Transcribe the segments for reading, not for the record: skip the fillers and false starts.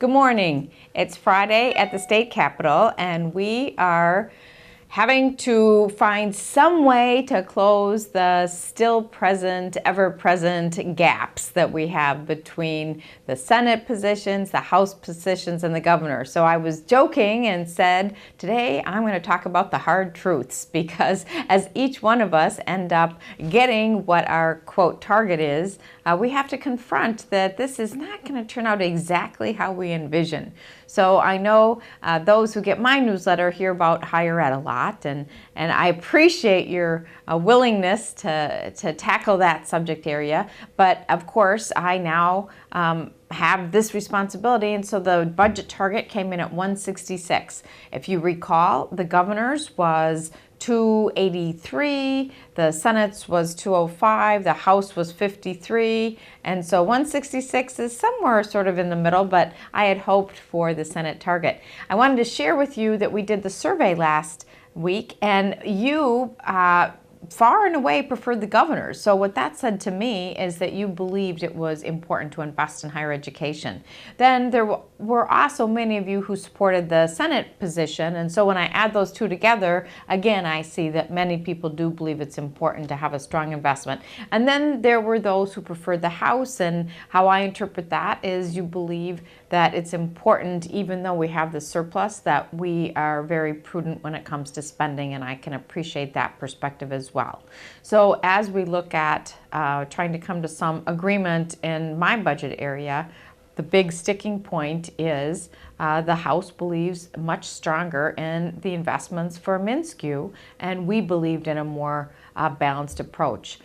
Good morning. It's Friday at the state capitol, and we are having to find some way to close the still present, ever present gaps that we have between the Senate positions, the House positions, and the governor. So I was joking and said, today I'm going to talk about the hard truths, because as each one of us end up getting what our quote target is, we have to confront that this is not going to turn out exactly how we envision. So I know those who get my newsletter hear about higher ed a lot, and I appreciate your willingness to tackle that subject area. But of course, I now have this responsibility, and so the budget target came in at 166. If you recall, the governor's was 283, the Senate's was 205, the House was 53, and so 166 is somewhere sort of in the middle, but I had hoped for the Senate target. I wanted to share with you that we did the survey last week, and you far and away preferred the governors. So what that said to me is that you believed it was important to invest in higher education. Then there were also many of you who supported the Senate position, and so when I add those two together, again, I see that many people do believe it's important to have a strong investment. And then there were those who preferred the House, and how I interpret that is you believe that it's important, even though we have the surplus, that we are very prudent when it comes to spending, and I can appreciate that perspective as well. So as we look at trying to come to some agreement in my budget area, the big sticking point is the House believes much stronger in the investments for MnSCU, and we believed in a more balanced approach.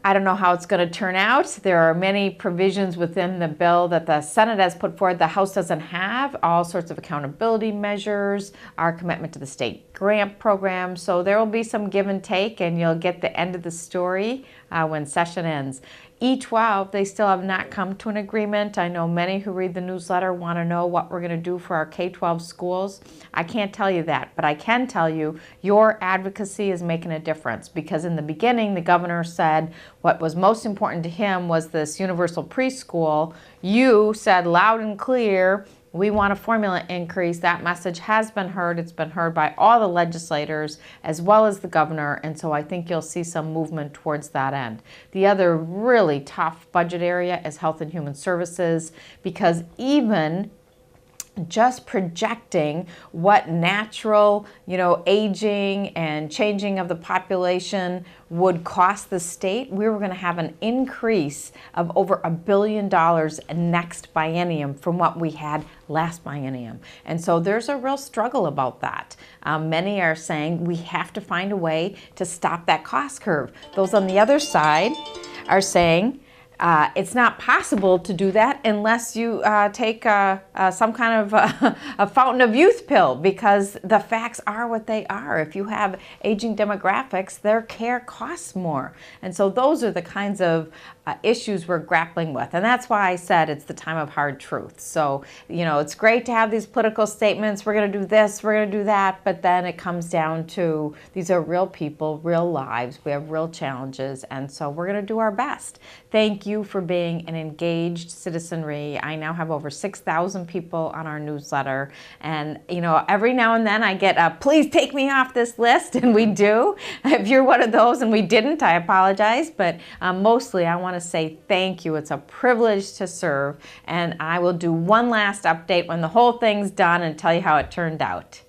I don't know how it's going to turn out. There are many provisions within the bill that the Senate has put forward the House doesn't have, all sorts of accountability measures, our commitment to the state grant program. So there will be some give and take, and you'll get the end of the story when session ends. E12, they still have not come to an agreement. I know many who read the newsletter want to know what we're going to do for our K-12 schools. I can't tell you that, but I can tell you your advocacy is making a difference, because in the beginning, the governor said what was most important to him was this universal preschool. You said loud and clear, we want a formula increase. That message has been heard. It's been heard by all the legislators as well as the governor, and so I think you'll see some movement towards that end. The other really tough budget area is Health and Human Services, because even just projecting what natural, aging and changing of the population would cost the state, we were going to have an increase of over $1 billion next biennium from what we had last biennium. And so there's a real struggle about that. Many are saying we have to find a way to stop that cost curve. Those on the other side are saying it's not possible to do that unless you take some kind of a fountain of youth pill, because the facts are what they are. If you have aging demographics, their care costs more. And so those are the kinds of issues we're grappling with. And that's why I said it's the time of hard truth. So, it's great to have these political statements, we're going to do this, we're going to do that, but then it comes down to these are real people, real lives, we have real challenges, and so we're going to do our best. Thank you for being an engaged citizenry. I now have over 6,000 people on our newsletter, and every now and then I get please take me off this list, and we do. If you're one of those and we didn't, I apologize, but mostly I want to say thank you. It's a privilege to serve, and I will do one last update when the whole thing's done and tell you how it turned out.